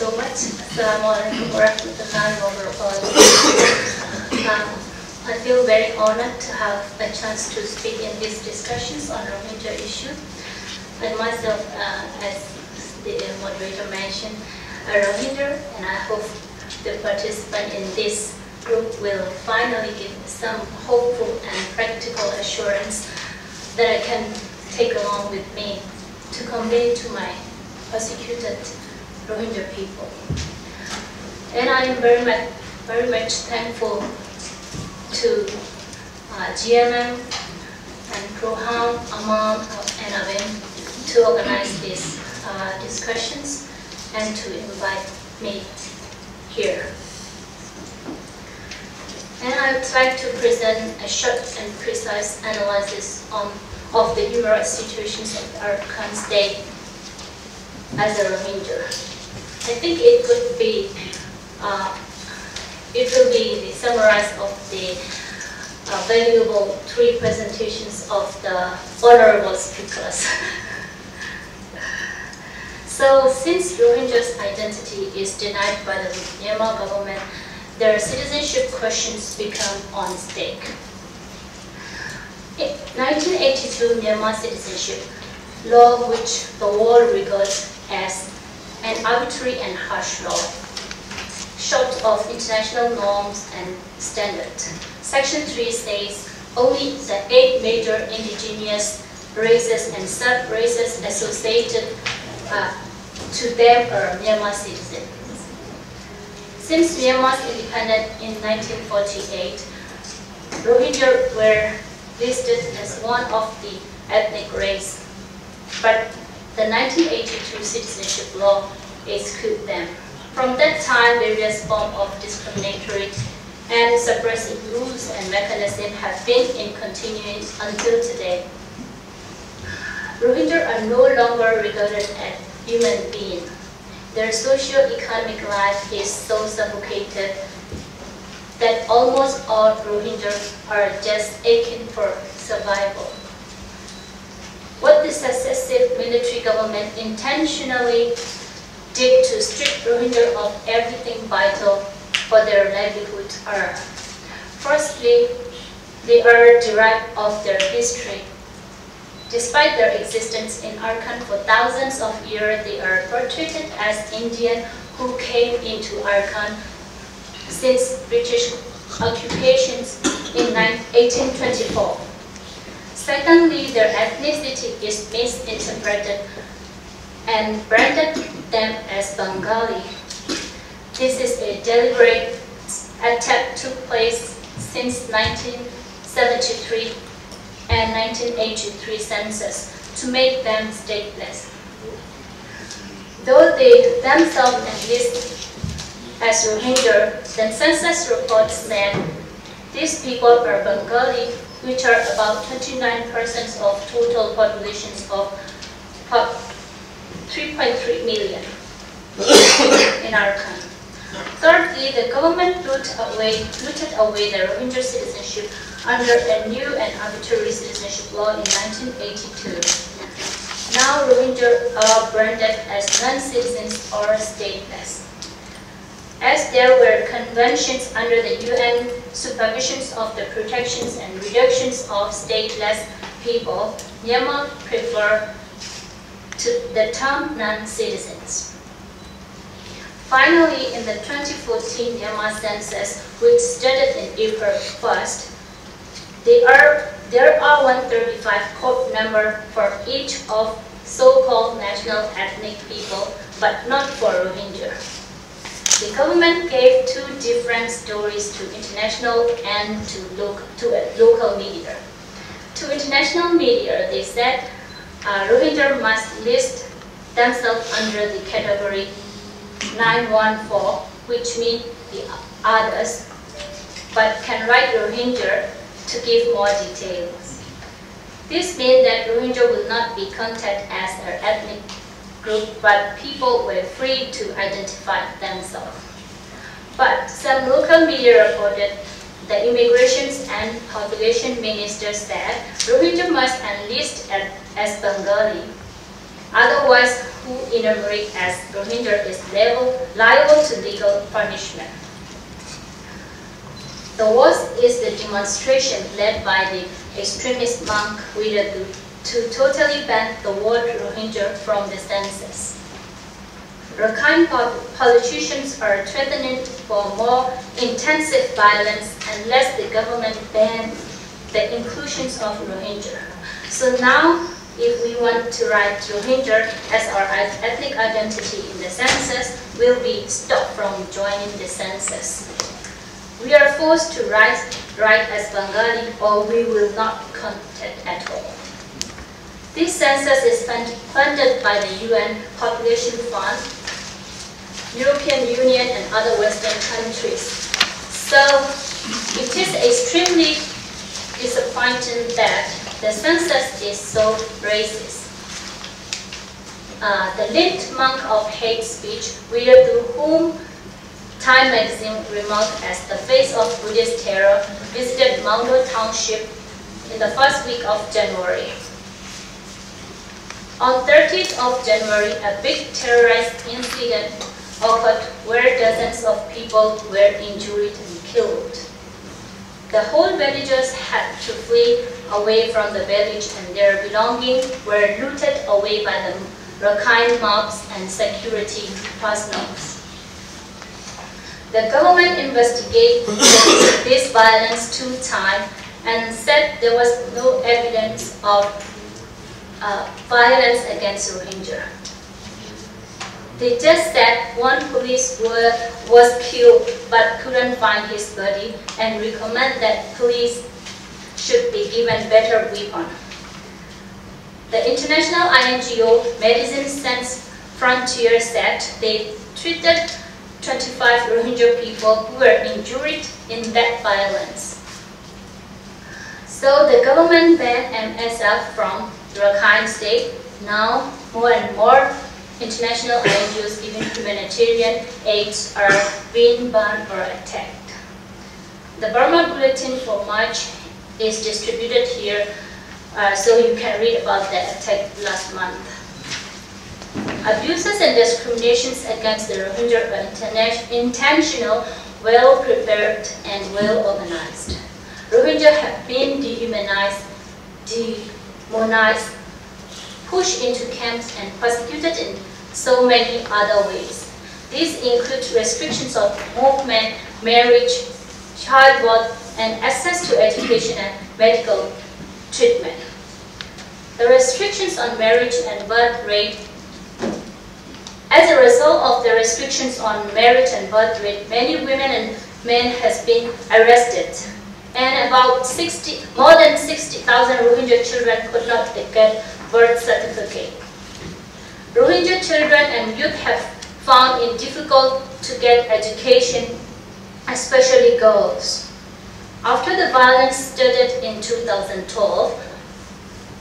so much. Assalamualaikum warahmatullahi wabarakatuh. I feel very honored to have a chance to speak in these discussions on Rohingya issue. I myself, as the moderator mentioned, a Rohingya, and I hope the participant in this group will finally give some hopeful and practical assurance that I can take along with me to convey to my persecuted Rohingya people. And I am very much thankful to GMM and Proham, AMAN, and AMAN to organize these discussions and to invite me here. And I would like to present a short and precise analysis of the human rights situations of Arakan state as a Rohingya. I think it will be the summarize of the valuable three presentations of the honorable speakers. So, since Rohingyas' identity is denied by the Myanmar government, their citizenship questions become on stake. In 1982 Myanmar citizenship law, which the world regards as an arbitrary and harsh law, short of international norms and standards. Section 3 says only the 8 major indigenous races and sub-races associated to them are Myanmar citizens. Since Myanmar's independence in 1948, Rohingya were listed as one of the ethnic race, but the 1982 citizenship law excluded them. From that time, various forms of discriminatory and suppressive rules and mechanisms have been in continuing until today. Rohingya are no longer regarded as human beings. Their socio-economic life is so suffocated that almost all Rohingyas are just aching for survival. What the successive military government intentionally did to strip Rohingya of everything vital for their livelihood are: firstly, they are derived of their history. Despite their existence in Arakan for thousands of years, they are portrayed as Indian who came into Arakan since British occupations in 1824. Secondly, their ethnicity is misinterpreted and branded them as Bengali. This is a deliberate attempt took place since 1973 and 1983 census to make them stateless. Though they themselves enlist as Rohingya, the census report said these people are Bengali, which are about 29% of total populations of 3.3 million in Arakan. Thirdly, the government looted away the Rohingya citizenship under a new and arbitrary citizenship law in 1982. Now Rohingya are branded as non-citizens or stateless. As there were conventions under the UN supervisions of the protections and reductions of stateless people, Myanmar prefer the term non-citizens. Finally, in the 2014 Myanmar census, which started in April 1st, there are 135 code numbers for each of so-called national ethnic people, but not for Rohingya. The government gave two different stories to international and to local media. To international media, they said Rohingya must list themselves under the category 914, which means the others, but can write Rohingya to give more details. This means that Rohingya will not be counted as an ethnic group, but people were free to identify themselves. But some local media reported the Immigration and Population Minister said Rohingya must enlist as Bengali. Otherwise, who enumerate as Rohingya is liable to legal punishment. The worst is the demonstration led by the extremist monk Wiradhu to totally ban the word Rohingya from the census. Arakan politicians are threatening for more intensive violence unless the government bans the inclusions of Rohingya. So now, if we want to write Rohingya as our ethnic identity in the census, we'll be stopped from joining the census. We are forced to write as Bengali or we will not be counted at all. This census is funded by the UN Population Fund, European Union and other Western countries. So it is extremely disappointing that the census is so racist. The linked monk of hate speech, Wiradhu, whom Time magazine remarked as the face of Buddhist terror, visited Maundo Township in the first week of January. On 30th of January, a big terrorist incident occurred where dozens of people were injured and killed. The whole villagers had to flee away from the village and their belongings were looted away by the Arakan mobs and security personnel. The government investigated this violence 2 times and said there was no evidence of violence against Rohingya. They just said one police was killed but couldn't find his body and recommend that police should be given better weapons. The international NGO Medicine Sans Frontier said they treated 25 Rohingya people who were injured in that violence. So the government banned MSF from Arakan state. Now more and more international NGOs giving humanitarian aid are being banned or attacked. The Burma Bulletin for March is distributed here, so you can read about the attack last month. Abuses and discriminations against the Rohingya are intentional, well-prepared, and well-organized. Rohingya have been dehumanized, demonized, pushed into camps, and persecuted in so many other ways. These include restrictions of movement, marriage, childbirth, and access to education and medical treatment. The restrictions on marriage and birth rate. As a result of the restrictions on marriage and birth rate, many women and men has been arrested, and about more than 60,000 Rohingya children could not get birth certificate. Rohingya children and youth have found it difficult to get education, especially girls. After the violence started in 2012,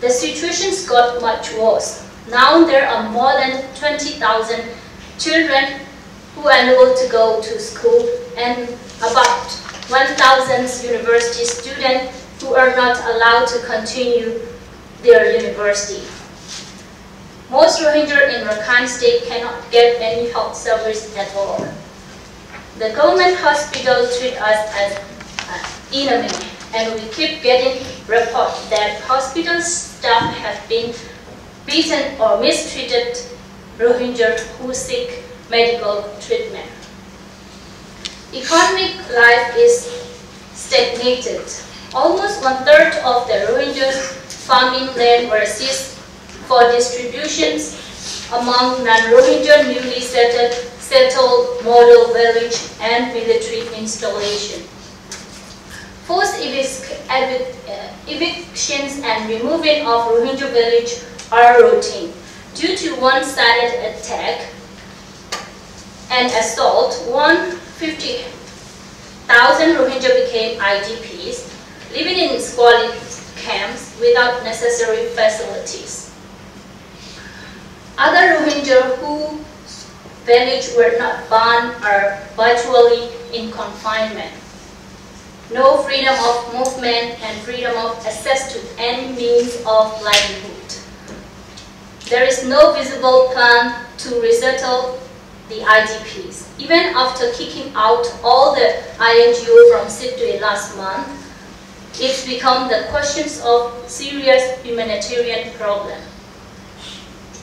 the situations got much worse. Now there are more than 20,000 children who are unable to go to school and about 1,000 university students who are not allowed to continue their university. Most Rohingya in Arakan state cannot get any health service at all. The government hospital treat us as enemy, and we keep getting reports that hospital staff have been beaten or mistreated Rohingya who seek medical treatment. Economic life is stagnated. Almost 1/3 of the Rohingyas' farming land were seized for distributions among non-Rohingya newly settled model village and military installation. Forced evictions and removing of Rohingya village are routine. Due to one-sided attack and assault, 150,000 Rohingya became IDPs, living in squalid camps without necessary facilities. Other Rohingya whose villages were not burned are virtually in confinement. No freedom of movement and freedom of access to any means of livelihood. there is no visible plan to resettle the IDPs. Even after kicking out all the INGO from Sydney last month, it's become the questions of serious humanitarian problem.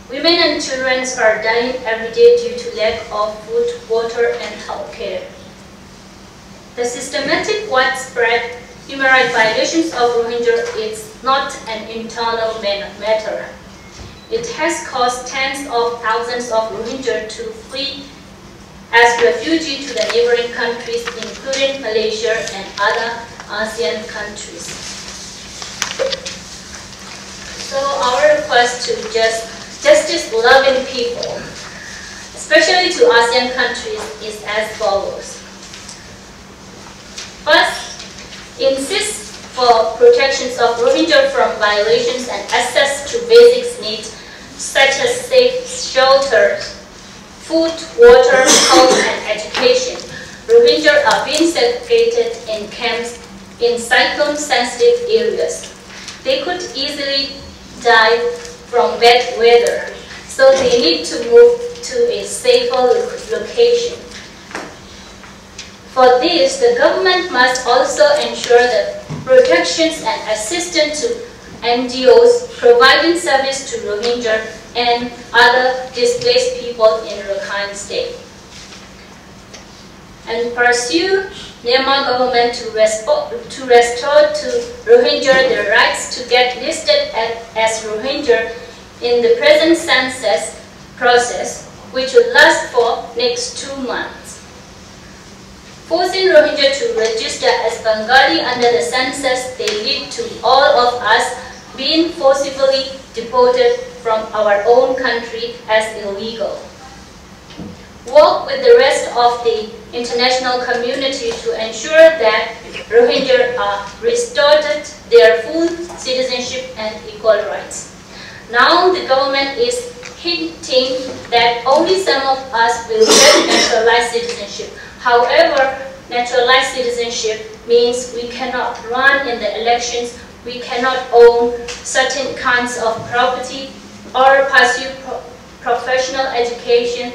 Women and children are dying every day due to lack of food, water, and health care. The systematic, widespread human rights violations of Rohingya is not an internal matter. It has caused tens of thousands of Rohingya to flee as refugees to the neighboring countries, including Malaysia and other ASEAN countries. So our request to justice-loving people, especially to ASEAN countries, is as follows. First, insist for protections of Rohingya from violations and access to basic needs such as safe shelters, food, water, health, and education. Rohingya are being segregated in camps in cyclone-sensitive areas. They could easily die from bad weather, so they need to move to a safer location. For this, the government must also ensure the protections and assistance to NGOs providing service to Rohingya and other displaced people in Rakhine State. And pursue Myanmar government to restore to Rohingya their rights to get listed as Rohingya in the present census process, which will last for next 2 months. Forcing Rohingya to register as Bengali under the census, they lead to all of us being forcibly deported from our own country as illegal. Work with the rest of the international community to ensure that Rohingya are restored their full citizenship and equal rights. Now the government is hinting that only some of us will get naturalized citizenship. However, naturalized citizenship means we cannot run in the elections, we cannot own certain kinds of property or pursue professional education,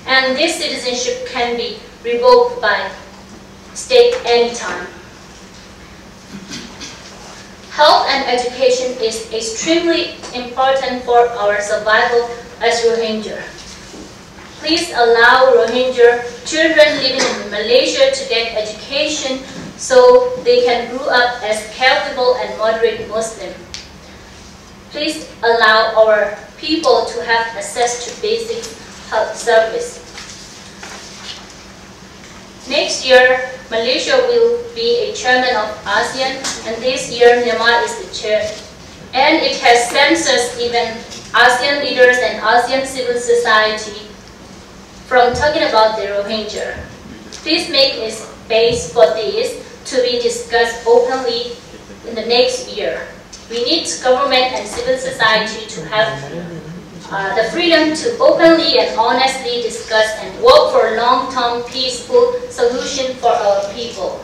and this citizenship can be revoked by state anytime. Health and education is extremely important for our survival as Rohingya. Please allow Rohingya children living in Malaysia to get education so they can grow up as capable and moderate Muslim. Please allow our people to have access to basic health service. Next year, Malaysia will be a chairman of ASEAN, and this year Myanmar is the chair. And it has censored even ASEAN leaders and ASEAN civil society from talking about the Rohingya. Please make a space for this to be discussed openly in the next year. We need government and civil society to have the freedom to openly and honestly discuss and work for long-term peaceful solution for our people.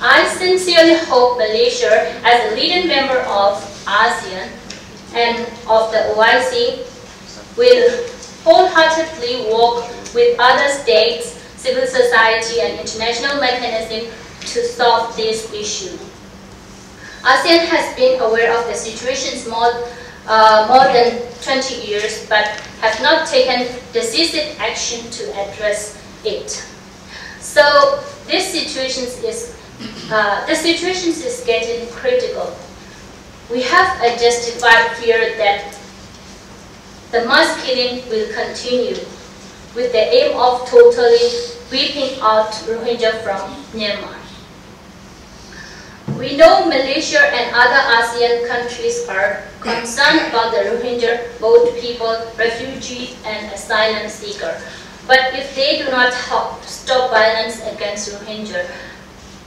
I sincerely hope Malaysia, as a leading member of ASEAN and of the OIC, will wholeheartedly work with other states, civil society, and international mechanisms to solve this issue. ASEAN has been aware of the situations more than 20 years, but have not taken decisive action to address it. So this situation is getting critical. We have a justified fear that the mass killing will continue with the aim of totally wiping out Rohingya from Myanmar. We know Malaysia and other ASEAN countries are concerned about the Rohingya, both people, refugees, and asylum seekers. But if they do not help to stop violence against Rohingya,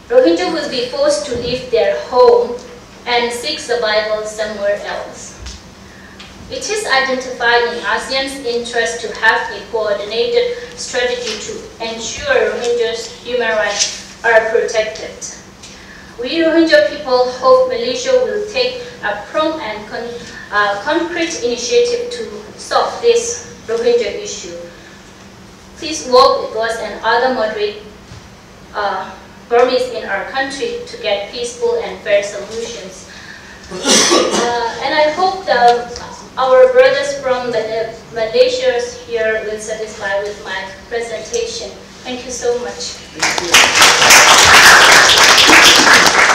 Rohingya will be forced to leave their home and seek survival somewhere else. It is identified in ASEAN's interest to have a coordinated strategy to ensure Rohingyas' human rights are protected. We Rohingya people hope Malaysia will take a prompt and concrete initiative to solve this Rohingya issue. Please work with us and other moderate Burmese in our country to get peaceful and fair solutions. And I hope that our brothers from Malaysia here will satisfy with my presentation. Thank you so much. Thank you.